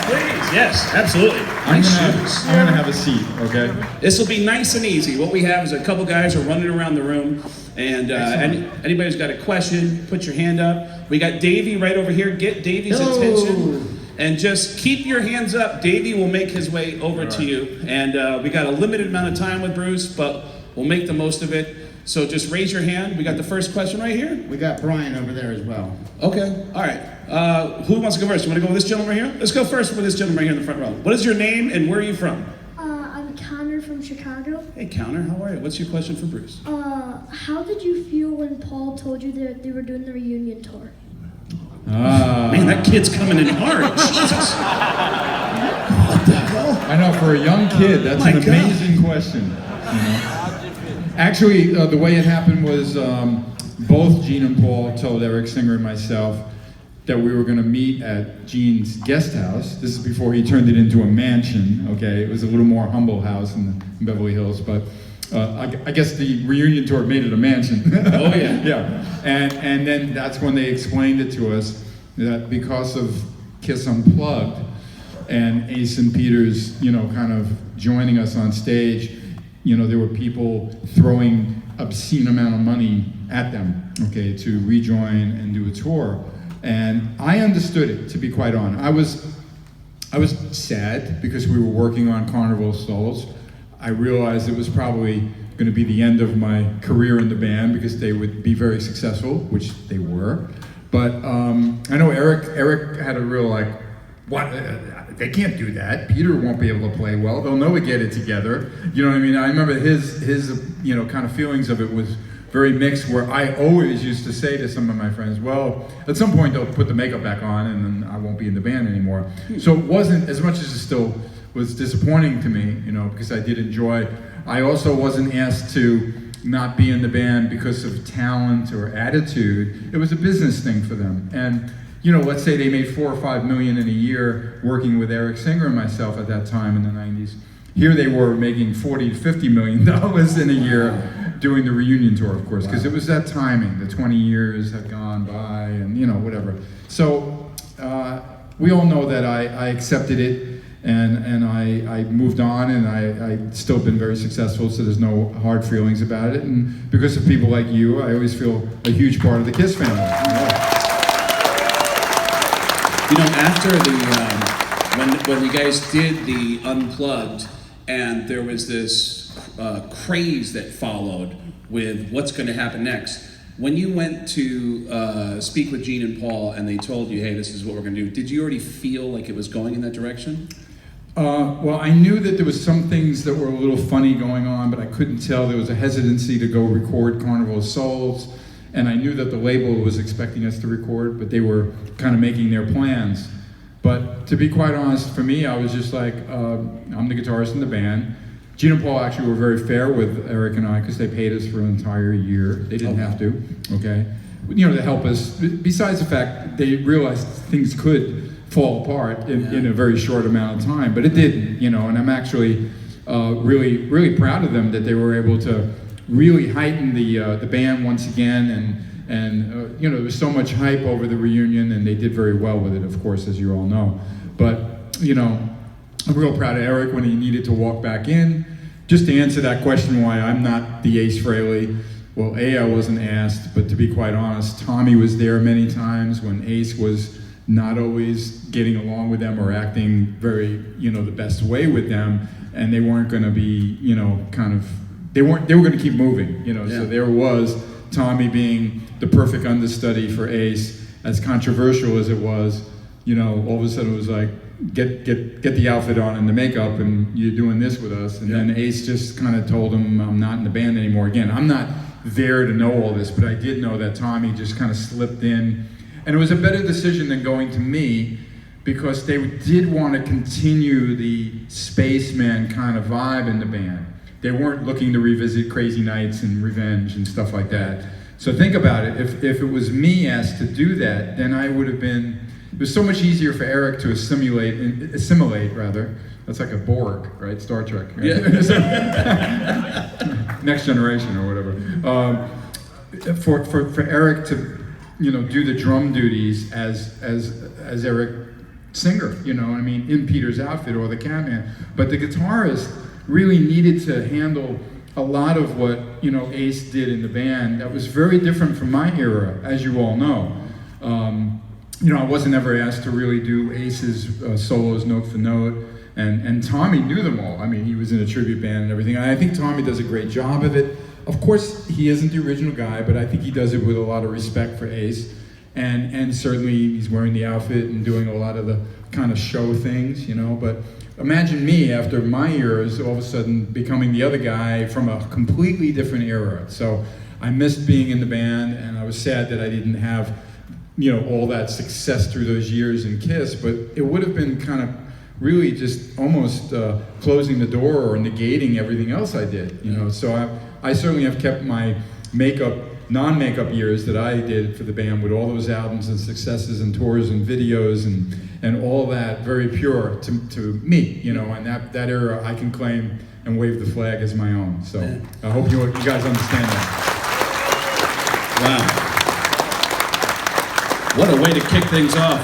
please. Yes, absolutely. Nice shoes. I'm gonna have a seat, okay? This will be nice and easy. What we have is a couple guys are running around the room, and anybody's got a question, put your hand up. We got Davey right over here. Get Davey's attention, and just keep your hands up. Davey will make his way over to you, and we got a limited amount of time with Bruce, but we'll make the most of it. So just raise your hand. We got the first question right here. We got Brian over there as well. Okay, all right. Who wants to go first? You want to go with this gentleman right here? Let's go first with this gentleman right here in the front row. What is your name and where are you from? I'm Connor from Chicago. Hey, Connor, how are you? What's your question for Bruce? How did you feel when Paul told you that they were doing the reunion tour? Man, that kid's coming in hard. Jesus. What the hell? I know, for a young kid, that's an amazing question. You know? Actually, the way it happened was both Gene and Paul told Eric Singer and myself that we were going to meet at Gene's guest house. This is before he turned it into a mansion, okay? It was a little more humble house in Beverly Hills, but I guess the reunion tour made it a mansion. Oh, yeah. Yeah. And then that's when they explained it to us, that because of Kiss Unplugged and Ace and Peter's, you know, kind of joining us on stage, you know, there were people throwing obscene amount of money at them, okay, to rejoin and do a tour. And I understood it, to be quite honest. I was sad because we were working on Carnival Souls. I realized it was probably going to be the end of my career in the band because they would be very successful, which they were. But I know Eric had a real what? They can't do that. Peter won't be able to play well. They'll never get it together. You know what I mean? I remember his you know, kind of feelings of it was very mixed, where I always used to say to some of my friends, well, at some point they'll put the makeup back on and then I won't be in the band anymore. So it wasn't, as much as it still was disappointing to me, you know, because I did enjoy. I also wasn't asked to not be in the band because of talent or attitude. It was a business thing for them. And you know, let's say they made $4 or $5 million in a year working with Eric Singer and myself at that time in the 90s. Here they were making $40 to $50 million in a year doing the reunion tour, of course, because it was that timing. The 20 years had gone by and, you know, whatever. So we all know that I accepted it and I moved on, and I've still been very successful, so there's no hard feelings about it. And because of people like you, I always feel a huge part of the Kiss family. You know, after the when you guys did the Unplugged, and there was this craze that followed with what's going to happen next. When you went to speak with Gene and Paul, and they told you, "Hey, this is what we're going to do," did you already feel like it was going in that direction? Well, I knew that there was some things that were a little funny going on, but I couldn't tell. There was a hesitancy to go record Carnival of Souls. And I knew that the label was expecting us to record, but they were kind of making their plans. But to be quite honest, for me, I was just like, I'm the guitarist in the band. Gene and Paul actually were very fair with Eric and I because they paid us for an entire year. They didn't have to, okay? You know, to help us. Besides the fact they realized things could fall apart in a very short amount of time, but it didn't, you know, and I'm actually really, really proud of them that they were able to really heighten the band once again, and you know, there was so much hype over the reunion, and they did very well with it, of course, as you all know. But you know, I'm real proud of Eric when he needed to walk back in. Just to answer that question, why I'm not the Ace Frehley. Well, I wasn't asked, but to be quite honest, Tommy was there many times when Ace was not always getting along with them or acting very, you know, the best way with them, and they weren't going to be, you know, kind of. They were going to keep moving, you know. Yeah. So there was Tommy being the perfect understudy for Ace. As controversial as it was, you know, all of a sudden it was like, get the outfit on and the makeup, and you're doing this with us. And then Ace just kind of told him, I'm not in the band anymore. Again, I'm not there to know all this, but I did know that Tommy just kind of slipped in, and it was a better decision than going to me, because they did want to continue the spaceman kind of vibe in the band. They weren't looking to revisit Crazy Nights and Revenge and stuff like that. So think about it. If it was me asked to do that, then I would have been. It was so much easier for Eric to assimilate rather. That's like a Borg, right? Star Trek. Right? Yeah. Next Generation or whatever. For Eric to, you know, do the drum duties as Eric singer, you know, I mean, in Peter's outfit or the Catman. But the guitarist really needed to handle a lot of what, you know, Ace did in the band. That was very different from my era, as you all know. You know, I wasn't ever asked to really do Ace's solos note for note, and Tommy knew them all. I mean, he was in a tribute band and everything. And I think Tommy does a great job of it. Of course, he isn't the original guy, but I think he does it with a lot of respect for Ace. And certainly he's wearing the outfit and doing a lot of the kind of show things, you know. But imagine me, after my years, all of a sudden becoming the other guy from a completely different era. So I missed being in the band, and I was sad that I didn't have, you know, all that success through those years in KISS, but it would have been kind of really just almost closing the door or negating everything else I did, you know. So I certainly have kept my non-makeup years that I did for the band with all those albums and successes and tours and videos and all that very pure to me, you know, and that era I can claim and wave the flag as my own. So I hope you guys understand that. Wow. What a way to kick things off.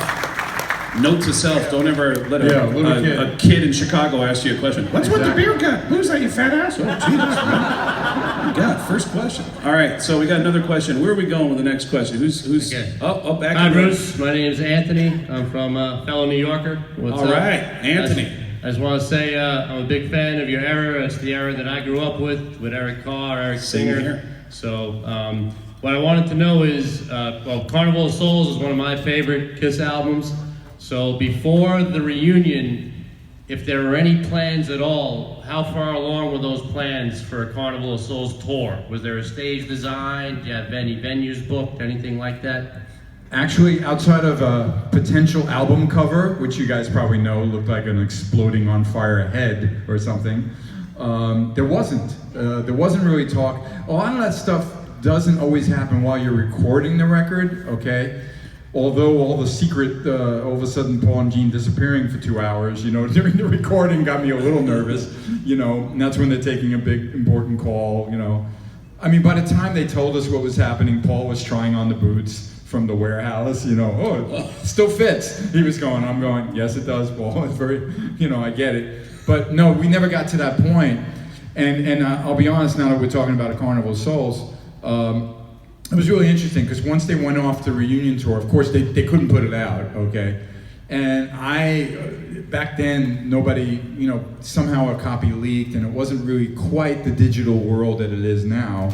Note to self, don't ever let a kid in Chicago ask you a question. What's with the beer gut? Who's that, you fat ass? Oh, Jesus, man. God, first question. All right, so we got another question. Where are we going with the next question? Who's okay. Back Hi, in Bruce. My name is Anthony. I'm from fellow New Yorker. What's All up? right, Anthony. I just want to say I'm a big fan of your era. It's the era that I grew up with Eric Carr, Eric Same Singer. here. So what I wanted to know is, Carnival of Souls is one of my favorite KISS albums. So before the reunion, if there were any plans at all, how far along were those plans for a Carnival of Souls tour? Was there a stage design? Do you have any venues booked, anything like that? Actually, outside of a potential album cover, which you guys probably know looked like an exploding on fire head or something, there wasn't really talk. A lot of that stuff doesn't always happen while you're recording the record, okay? Although all the secret, all of a sudden Paul and Gene disappearing for 2 hours, you know, during the recording got me a little nervous, you know, and that's when they're taking a big important call, you know. I mean, by the time they told us what was happening, Paul was trying on the boots from the warehouse, you know, oh, it still fits. He was going, I'm going, yes it does, Paul, it's very, you know, I get it. But no, we never got to that point. And I'll be honest, now that we're talking about a Carnival of Souls, it was really interesting because once they went off the reunion tour, of course they couldn't put it out, okay? And back then, nobody, you know, somehow a copy leaked and it wasn't really quite the digital world that it is now.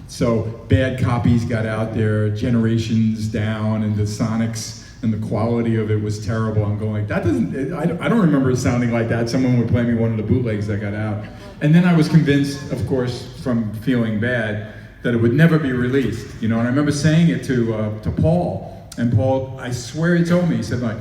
So bad copies got out there, generations down, and the sonics and the quality of it was terrible. I'm going like, that doesn't, I don't remember it sounding like that. Someone would play me one of the bootlegs that got out. And then I was convinced, of course, from feeling bad, that it would never be released, you know. And I remember saying it to Paul, and Paul, I swear he told me, he said like,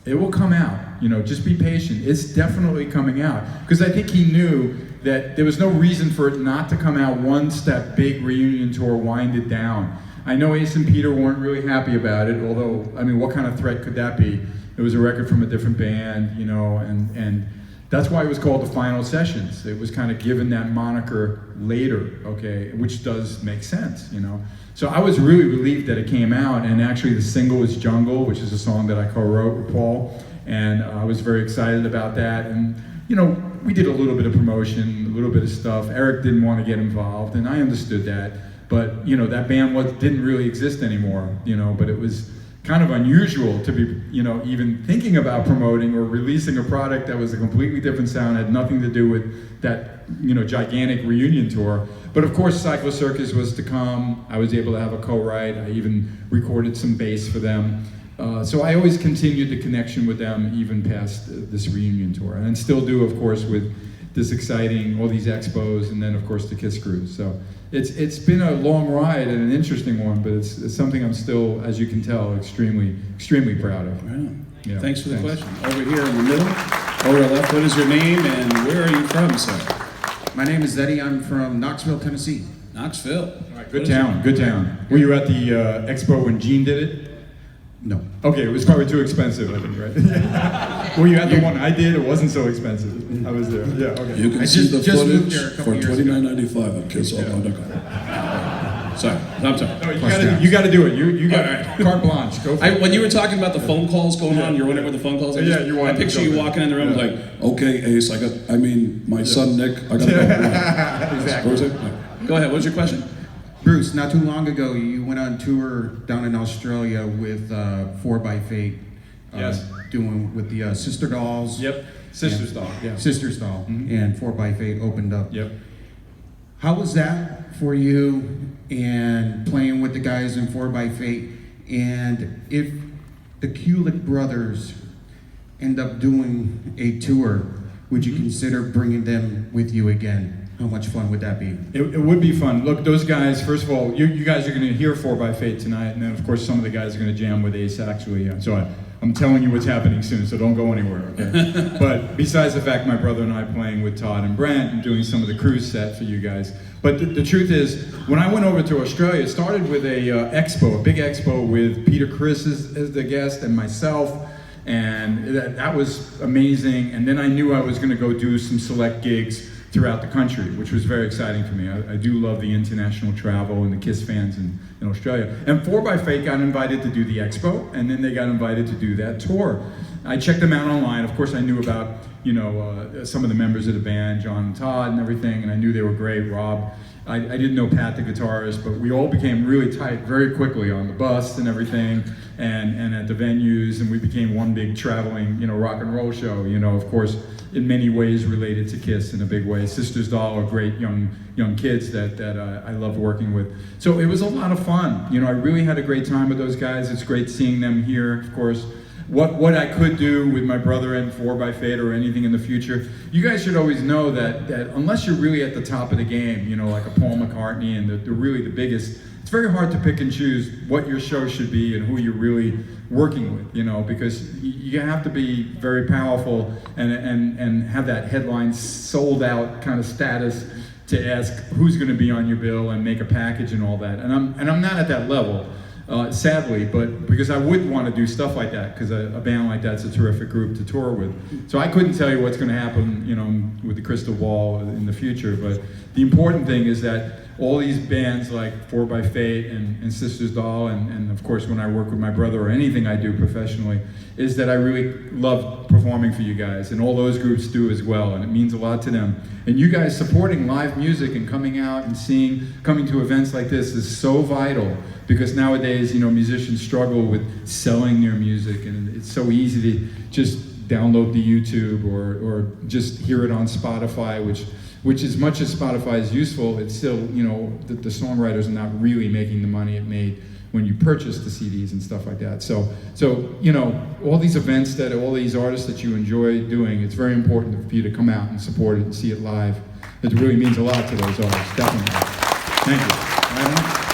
it will come out, you know, just be patient. It's definitely coming out. Because I think he knew that there was no reason for it not to come out once that big reunion tour winded down. I know Ace and Peter weren't really happy about it, although, I mean, what kind of threat could that be? It was a record from a different band, you know, and that's why it was called The Final Sessions. It was kind of given that moniker later, okay, which does make sense, you know. So I was really relieved that it came out, and actually the single was Jungle, which is a song that I co-wrote with Paul, and I was very excited about that. And, you know, we did a little bit of promotion, a little bit of stuff. Eric didn't want to get involved, and I understood that. But, you know, that band didn't really exist anymore, you know, but it was kind of unusual to be, you know, even thinking about promoting or releasing a product that was a completely different sound, had nothing to do with that, you know, gigantic reunion tour. But of course, Cyclo Circus was to come. I was able to have a co-write. I even recorded some bass for them. So I always continued the connection with them even past this reunion tour. And still do, of course, with this exciting, all these expos, and then of course the KISS cruise. So it's been a long ride and an interesting one, but it's something I'm still, as you can tell, extremely proud of. Right. Yeah, thanks for the question. Over here in the middle, over left, what is your name and where are you from, sir? My name is Eddie. I'm from Knoxville, Tennessee. Knoxville. All right, good town, good town. Were you at the Expo when Gene did it? No. Okay, it was probably too expensive, I think, right? Were you at the one I did? It wasn't so expensive. I was there. Yeah, okay. You can I see just the moved there a footage couple for years ago. $29.95 on KISS.com. Sorry. I'm sorry. No, you got to do it. You got All right. carte blanche. Go for it. When you were talking about the phone calls going on, you're wondering where the phone calls are. Yeah, you wanted I to picture jump you in. walking in the room Yeah. like, okay, Ace, my son Nick, I gotta go. Exactly. What was it? Go ahead. What's your question? Bruce, not too long ago, you went on tour down in Australia with 4x8. Yes. Doing with the Sister Dolls. Yep. Sister's and- Doll. Yeah. Sister's Doll. Mhm. And 4x8 opened up. Yep. How was that for you and playing with the guys in 4x8? And if the Kulick brothers end up doing a tour, would you consider bringing them with you again? How much fun would that be? It would be fun. Look, those guys, first of all, you guys are going to hear 4x8 tonight, and then, of course, some of the guys are going to jam with Ace, actually. So I'm telling you what's happening soon, so don't go anywhere, okay? But besides the fact my brother and I playing with Todd and Brent and doing some of the cruise set for you guys. But the truth is, when I went over to Australia, it started with a Expo, a big Expo with Peter Criss as the guest and myself. And that was amazing. And then I knew I was going to go do some select gigs throughout the country, which was very exciting for me. I do love the international travel and the KISS fans in Australia. And 4x8 got invited to do the Expo, and then they got invited to do that tour. I checked them out online. Of course, I knew about some of the members of the band, John and Todd and everything, and I knew they were great, Rob. I didn't know Pat, the guitarist, but we all became really tight very quickly on the bus and everything, and at the venues, and we became one big traveling, rock and roll show, of course, in many ways related to KISS in a big way. Sisters Doll are great young kids that I love working with. So it was a lot of fun. I really had a great time with those guys. It's great seeing them here, of course. What I could do with my brother and 4x8 or anything in the future, you guys should always know that unless you're really at the top of the game, like a Paul McCartney and the really the biggest, it's very hard to pick and choose what your show should be and who you're really working with, because you have to be very powerful and have that headline sold out kind of status to ask who's going to be on your bill and make a package and all that. And I'm not at that level. Sadly, but because I would want to do stuff like that, because a band like that's a terrific group to tour with. So I couldn't tell you what's going to happen, with the crystal ball in the future. But the important thing is that all these bands like 4x8 and Sisters Doll, and of course when I work with my brother or anything I do professionally, is that I really love performing for you guys, and all those groups do as well, and it means a lot to them. And you guys supporting live music and coming out and coming to events like this is so vital, because nowadays, musicians struggle with selling their music, and it's so easy to just download the YouTube or just hear it on Spotify, which as much as Spotify is useful, it's still, the songwriters are not really making the money it made when you purchase the CDs and stuff like that. So all these events all these artists that you enjoy doing, it's very important for you to come out and support it and see it live. It really means a lot to those artists, definitely. Thank you.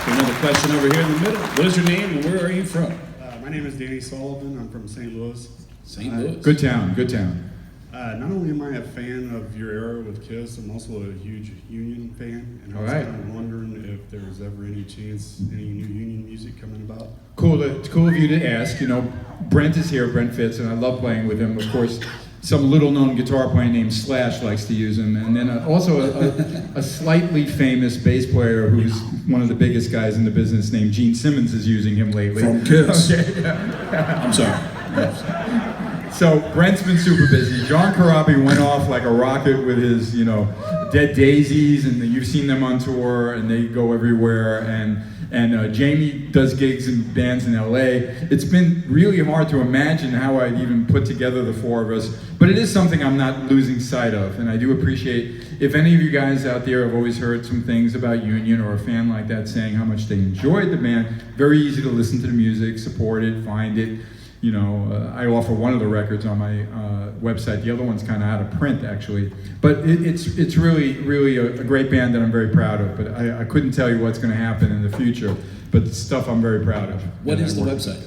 Another question over here in the middle. What is your name and where are you from? My name is Danny Sullivan. I'm from St. Louis. St. Louis. Good town, good town. Not only am I a fan of your era with KISS, I'm also a huge Union fan. And I was All right. kind of wondering if there was ever any chance, any new Union music coming about. It's cool of you to ask. Brent is here, Brent Fitz, and I love playing with him. Of course, some little-known guitar player named Slash likes to use him, and then also a slightly famous bass player who's one of the biggest guys in the business named Gene Simmons is using him lately. From KISS. Okay, yeah. I'm sorry. So Brent's been super busy. John Corabi went off like a rocket with his, Dead Daisies, and you've seen them on tour, and they go everywhere. And Jamie does gigs in bands in LA. It's been really hard to imagine how I'd even put together the four of us, but it is something I'm not losing sight of, and I do appreciate if any of you guys out there have always heard some things about Union or a fan like that saying how much they enjoyed the band. Very easy to listen to the music, support it, find it. I offer one of the records on my website. The other one's kind of out of print, actually. But it's really, really a great band that I'm very proud of. But I couldn't tell you what's going to happen in the future. But it's stuff I'm very proud of. What is the website?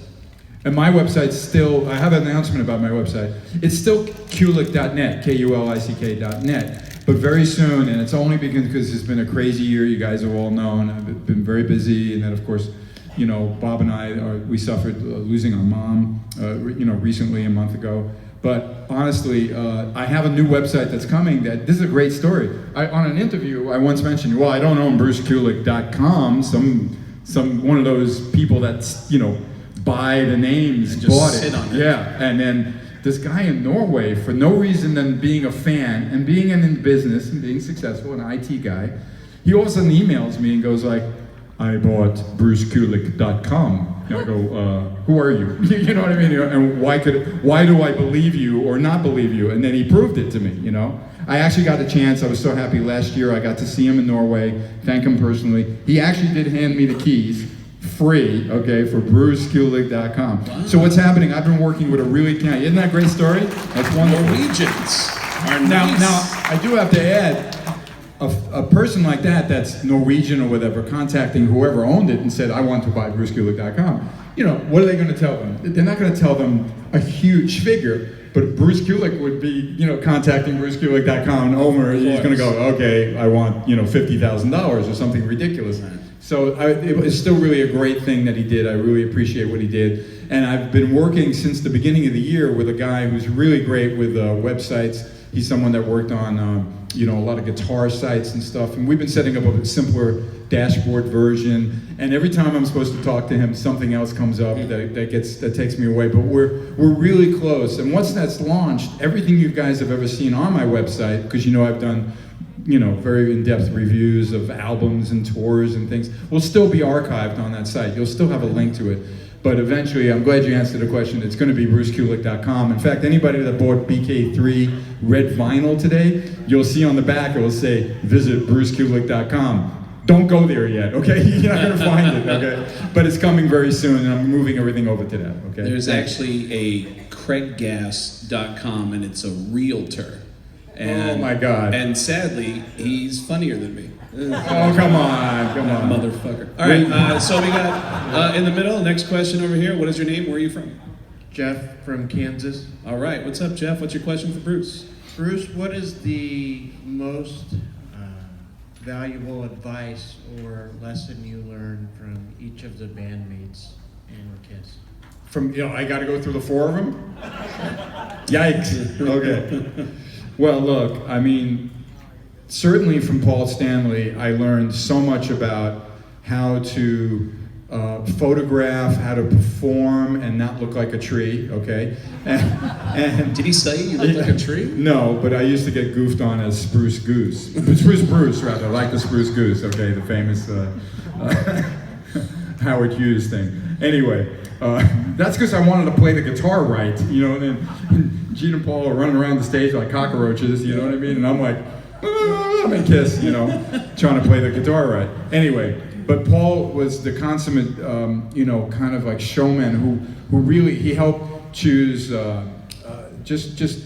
And my website's still, I have an announcement about my website. It's still kulick.net, Kulick.net. But very soon, and it's only because it's been a crazy year, you guys have all known. I've been very busy, and then of course, Bob and I, we suffered losing our mom, recently, a month ago. But honestly, I have a new website that's coming. This is a great story. On an interview, I once mentioned, well, I don't own BruceKulick.com. One of those people that's, buy the names, And just bought sit it. on it. Yeah, and then this guy in Norway, for no reason than being a fan and being in business and being successful, an IT guy, he all of a sudden emails me and goes like, I bought BruceKulick.com. And I go, who are you? You know what I mean? And why do I believe you or not believe you? And then he proved it to me, I actually got the chance. I was so happy last year. I got to see him in Norway, thank him personally. He actually did hand me the keys, free, okay, for BruceKulick.com. Wow. So what's happening? I've been working with isn't that a great story? That's wonderful. Norwegians are Now, nice. I do have to add, a person like that's Norwegian or whatever, contacting whoever owned it and said, I want to buy BruceKulick.com. What are they going to tell them? They're not going to tell them a huge figure, but Bruce Kulick would be, contacting BruceKulick.com, and Omer, he's going to go, okay, I want, $50,000 or something ridiculous. So it was still really a great thing that he did. I really appreciate what he did. And I've been working since the beginning of the year with a guy who's really great with websites. He's someone that worked on, a lot of guitar sites and stuff. And we've been setting up a simpler dashboard version. And every time I'm supposed to talk to him, something else comes up that takes me away. But we're really close. And once that's launched, everything you guys have ever seen on my website, because I've done very in-depth reviews of albums and tours and things, will still be archived on that site. You'll still have a link to it. But eventually, I'm glad you answered the question, it's going to be BruceKulick.com. In fact, anybody that bought BK3 red vinyl today, you'll see on the back, it will say, visit BruceKulick.com. Don't go there yet, okay? You're not going to find it, okay? But it's coming very soon, and I'm moving everything over to that, okay? There's actually a CraigGass.com, and it's a realtor. And, oh my God. And sadly, he's funnier than me. Oh, come on. Motherfucker. All right, so we got in the middle, next question over here. What is your name? Where are you from? Jeff from Kansas. All right, what's up, Jeff? What's your question for Bruce? Bruce, what is the most valuable advice or lesson you learned from each of the bandmates in Kiss? I got to go through the four of them? Yikes. Okay. Well, look, certainly from Paul Stanley, I learned so much about how to photograph, how to perform, and not look like a tree, okay? And did he say you look like a tree? No, but I used to get goofed on as Spruce Goose. Spruce Bruce, rather, like the Spruce Goose, okay, the famous Howard Hughes thing. Anyway, that's because I wanted to play the guitar right, and then Gene and Paul are running around the stage like cockroaches, you know what I mean? And I'm like, I'm in Kiss, trying to play the guitar right. Anyway, but Paul was the consummate, kind of like showman who really, he helped choose just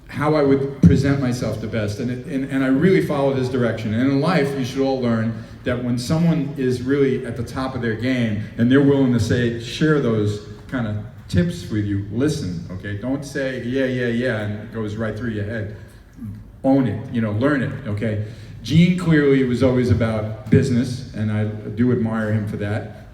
how I would present myself the best. And I really followed his direction. And in life, you should all learn that when someone is really at the top of their game and they're willing to share those kind of tips with you, listen, okay? Don't say, yeah, and it goes right through your head. Own it, learn it, okay? Gene clearly was always about business, and I do admire him for that.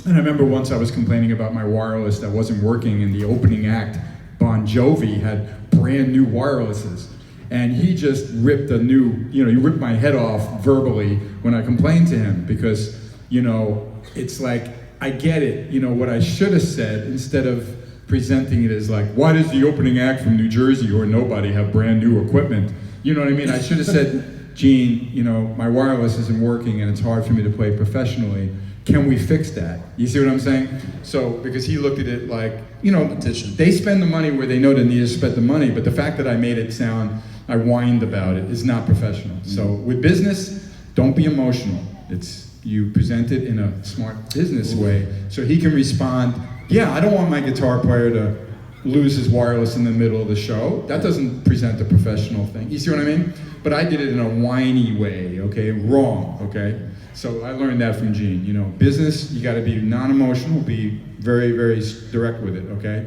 And I remember once I was complaining about my wireless that wasn't working in the opening act. Bon Jovi had brand new wirelesses. And he just ripped he ripped my head off verbally when I complained to him because, it's like, I get it, what I should have said instead of presenting it as like, why does the opening act from New Jersey or nobody have brand new equipment? You know what I mean? I should have said, Gene, my wireless isn't working and it's hard for me to play professionally. Can we fix that? You see what I'm saying? So, because he looked at it like, competition. They spend the money where they know they need to spend the money, but the fact that I made it sound, I whined about it, is not professional. So with business, don't be emotional. You present it in a smart business way so he can respond, yeah, I don't want my guitar player to lose his wireless in the middle of the show. That doesn't present a professional thing. You see what I mean? But I did it in a whiny way, okay? Wrong, okay? So I learned that from Gene. Business, you gotta be non-emotional, be very, very direct with it, okay?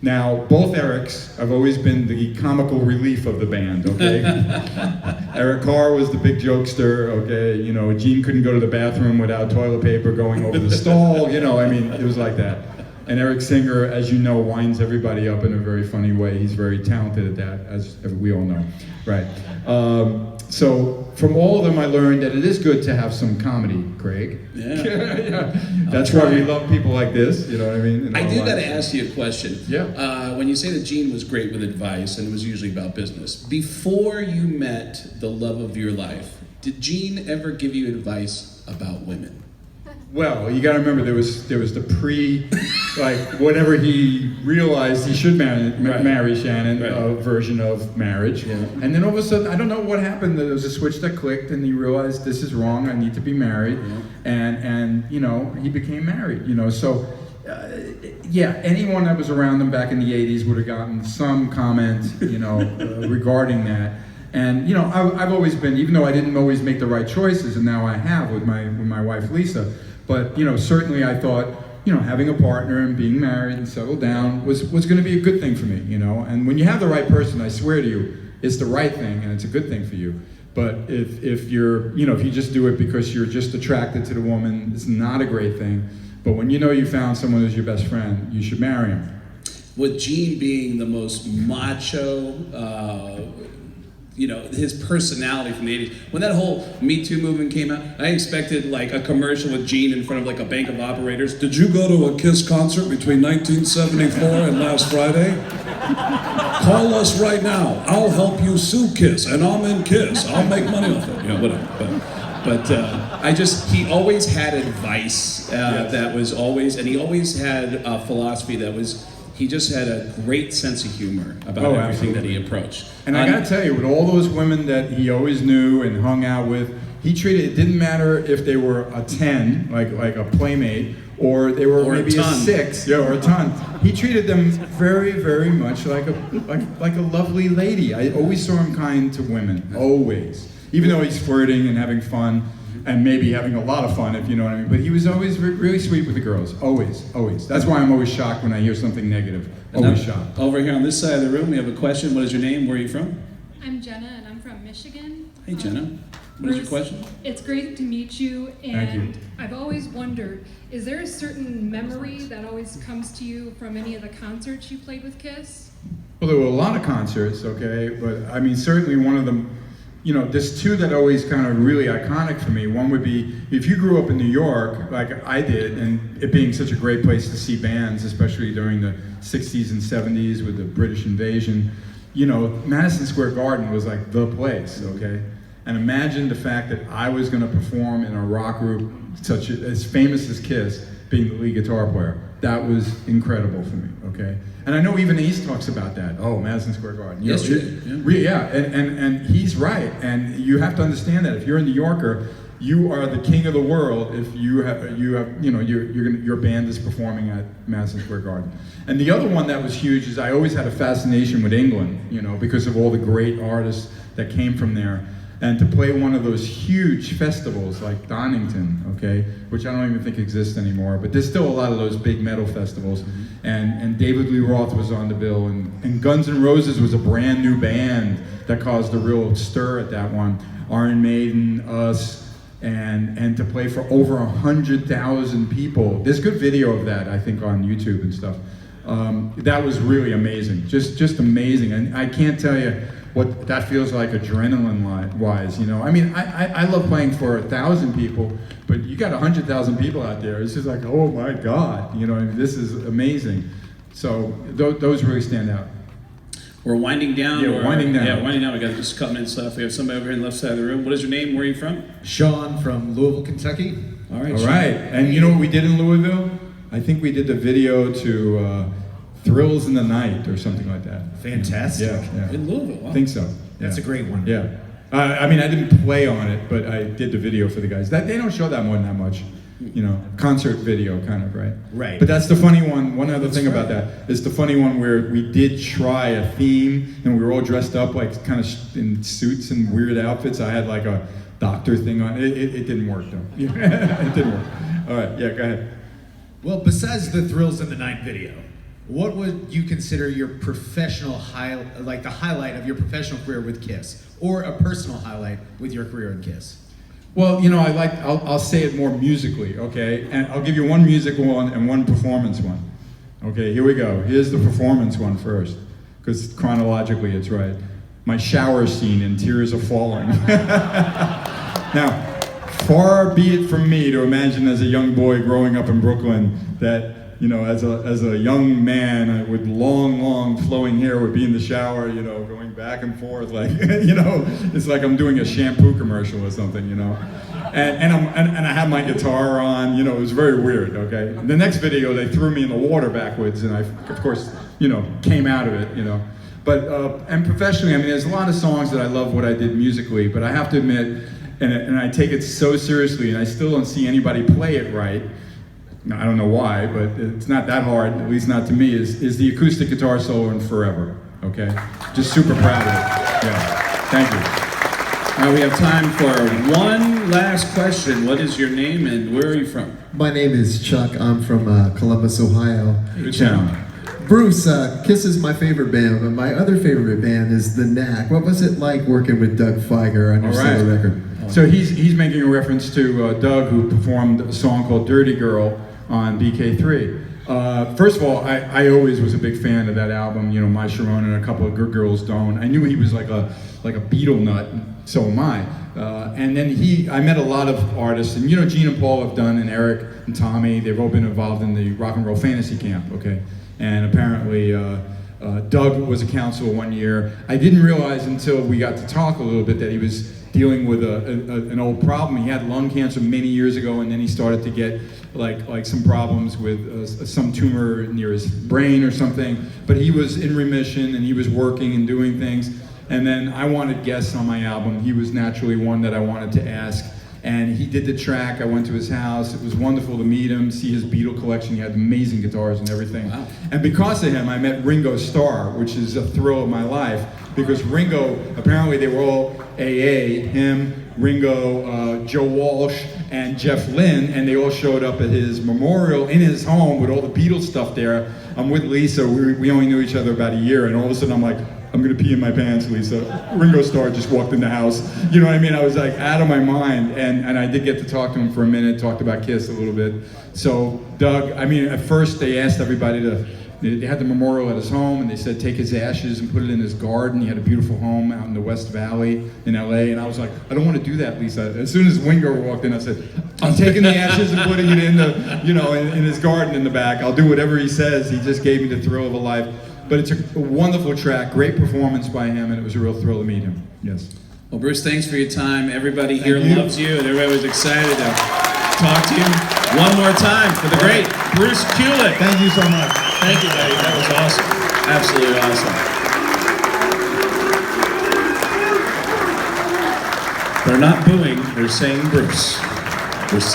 Now, both Erics have always been the comical relief of the band, okay? Eric Carr was the big jokester, okay? Gene couldn't go to the bathroom without toilet paper going over the stall, it was like that. And Eric Singer, as you know, winds everybody up in a very funny way. He's very talented at that, as we all know, right? So from all of them, I learned that it is good to have some comedy, Craig. Yeah. Yeah. That's why we love people like this, you know what I mean? in I our do got lives. to ask you a question. Yeah. When you say that Gene was great with advice, and it was usually about business, before you met the love of your life, did Gene ever give you advice about women? Well, you got to remember there was the like whatever he realized he should marry Shannon version of marriage, and then all of a sudden I don't know what happened. There was a switch that clicked, and he realized this is wrong. I need to be married, and you know he became married. You know, so yeah, anyone that was around him back in the '80s would have gotten some comment, you know, regarding that. And you know, I've always been, even though I didn't always make the right choices, and now I have with my wife Lisa. But you know, certainly I thought, you know, having a partner and being married and settled down was going to be a good thing for me. You know, and when you have the right person, I swear to you, it's the right thing and it's a good thing for you. But if you're, you know, if you just do it because you're just attracted to the woman, it's not a great thing. But when you know you found someone who's your best friend, you should marry him. With Gene being the most macho, you know, his personality from the 80s. When that whole Me Too movement came out, I expected like a commercial with Gene in front of like a bank of operators. Did you go to a Kiss concert between 1974 and last Friday? Call us right now. I'll help you sue Kiss, and I'm in Kiss. I'll make money off it. You know, whatever. But he always had advice that was always, and he always had a philosophy that was, he just had a great sense of humor about everything that he approached. And I gotta tell you, with all those women that he always knew and hung out with, he treated, it didn't matter if they were a 10, like a playmate, or they were maybe a 6, or a ton. He treated them very, very much like a lovely lady. I always saw him kind to women, always. Even though he's flirting and having fun, and maybe having a lot of fun, if you know what I mean. But he was always really sweet with the girls, always, always. That's why I'm always shocked when I hear something negative. Always shocked. Over here on this side of the room, we have a question. What is your name? Where are you from? I'm Jenna, and I'm from Michigan. Hey, Jenna. What is your question? It's great to meet you, Thank you. and I've always wondered, is there a certain memory that always comes to you from any of the concerts you played with Kiss? Well, there were a lot of concerts, okay, but I mean, certainly one of them, you know, there's two that always kind of really iconic for me. One would be, if you grew up in New York, like I did, and it being such a great place to see bands, especially during the 60s and 70s with the British invasion, you know, Madison Square Garden was like the place, okay? And imagine the fact that I was gonna perform in a rock group such as famous as Kiss, being the lead guitar player. That was incredible for me, okay? And I know even Ace talks about that. Oh, Madison Square Garden. You know, and he's right. And you have to understand that if you're a New Yorker, you are the king of the world if you have you know, your band is performing at Madison Square Garden. And the other one that was huge is I always had a fascination with England, you know, because of all the great artists that came from there. And to play one of those huge festivals like Donington, okay, which I don't even think exists anymore, but there's still a lot of those big metal festivals. And David Lee Roth was on the bill, and Guns N' Roses was a brand new band that caused a real stir at that one. Iron Maiden, us, and to play for over 100,000 people. There's good video of that, I think, on YouTube and stuff. That was really amazing, just amazing. And I can't tell you what that feels like adrenaline-wise, you know. I mean, I love playing for 1,000 people, but you got 100,000 people out there. It's just like, oh my God, you know, I mean, this is amazing. So those really stand out. We're winding down. Yeah, winding down. Yeah, winding down. We got just a couple minutes left. We have somebody over here on the left side of the room. What is your name? Where are you from? Sean from Louisville, Kentucky. All right. All Sean. right, and you know what we did in Louisville? I think we did the video to Thrills in the Night or something like that. Fantastic. Yeah. In Louisville. Wow. I think so. That's a great one. Yeah. I mean, I didn't play on it, but I did the video for the guys. They don't show that more than that much. You know, concert video kind of, right? Right. But that's the funny one. One other thing about that is the funny one where we did try a theme and we were all dressed up like kind of in suits and weird outfits. I had like a doctor thing on. It didn't work though. It didn't work. All right, yeah, go ahead. Well, besides the Thrills in the Night video, what would you consider your professional like the highlight of your professional career with Kiss, or a personal highlight with your career in Kiss? Well, you know, I'll say it more musically, okay? And I'll give you one music one and one performance one. Okay, here we go. Here's the performance one first, because chronologically it's right. My shower scene in Tears Are Falling. Now, far be it from me to imagine as a young boy growing up in Brooklyn that, you know, as a young man with long flowing hair would be in the shower, you know, going back and forth like, you know, it's like I'm doing a shampoo commercial or something, you know. And I have my guitar on, you know, it was very weird, okay. The next video, they threw me in the water backwards and I, of course, you know, came out of it, you know. But, and professionally, I mean, there's a lot of songs that I love what I did musically, but I have to admit, and I take it so seriously, and I still don't see anybody play it right. I don't know why, but it's not that hard, at least not to me, is the acoustic guitar solo in Forever, okay? Just super proud of it, yeah. Thank you. We have time for one last question. What is your name and where are you from? My name is Chuck. I'm from Columbus, Ohio. Good job. Bruce, Kiss is my favorite band, but my other favorite band is The Knack. What was it like working with Doug Feiger on your solo record? So he's making a reference to Doug, who performed a song called Dirty Girl on BK3. First of all, I always was a big fan of that album, you know, My Sharon and a couple of Good Girls Don't. I knew he was like a Beatle nut, so am I. And then I met a lot of artists, and you know, Gene and Paul have done, and Eric and Tommy, they've all been involved in the rock and roll fantasy camp, okay? And apparently, Doug was a counselor one year. I didn't realize until we got to talk a little bit that he was dealing with an old problem. He had lung cancer many years ago, and then he started to get like some problems with some tumor near his brain or something. But he was in remission, and he was working and doing things. And then I wanted guests on my album. He was naturally one that I wanted to ask. And he did the track. I went to his house. It was wonderful to meet him, see his Beatle collection. He had amazing guitars and everything. Wow. And because of him, I met Ringo Starr, which is a thrill of my life. Because Ringo, apparently they were all AA, him, Ringo, Joe Walsh, and Jeff Lynne, and they all showed up at his memorial in his home with all the Beatles stuff there. I'm with Lisa. We only knew each other about a year, and all of a sudden I'm like, I'm gonna pee in my pants, Lisa. Ringo Starr just walked in the house. You know what I mean? I was like out of my mind, and I did get to talk to him for a minute, talked about Kiss a little bit. So Doug, I mean, at first they asked everybody they had the memorial at his home, and they said take his ashes and put it in his garden. He had a beautiful home out in the West Valley in LA, and I was like, I don't want to do that, Lisa. As soon as Ringo walked in, I said, I'm taking the ashes and putting it in the, you know, in his garden in the back. I'll do whatever he says. He just gave me the thrill of a life. But it's a wonderful track, great performance by him, and it was a real thrill to meet him. Yes. Well, Bruce, thanks for your time. Everybody here loves you, and everybody was excited to talk to you. One more time for the great Bruce Kulick. Thank you so much. Thank you, buddy. That was awesome. Absolutely awesome. They're not booing, they're saying Bruce.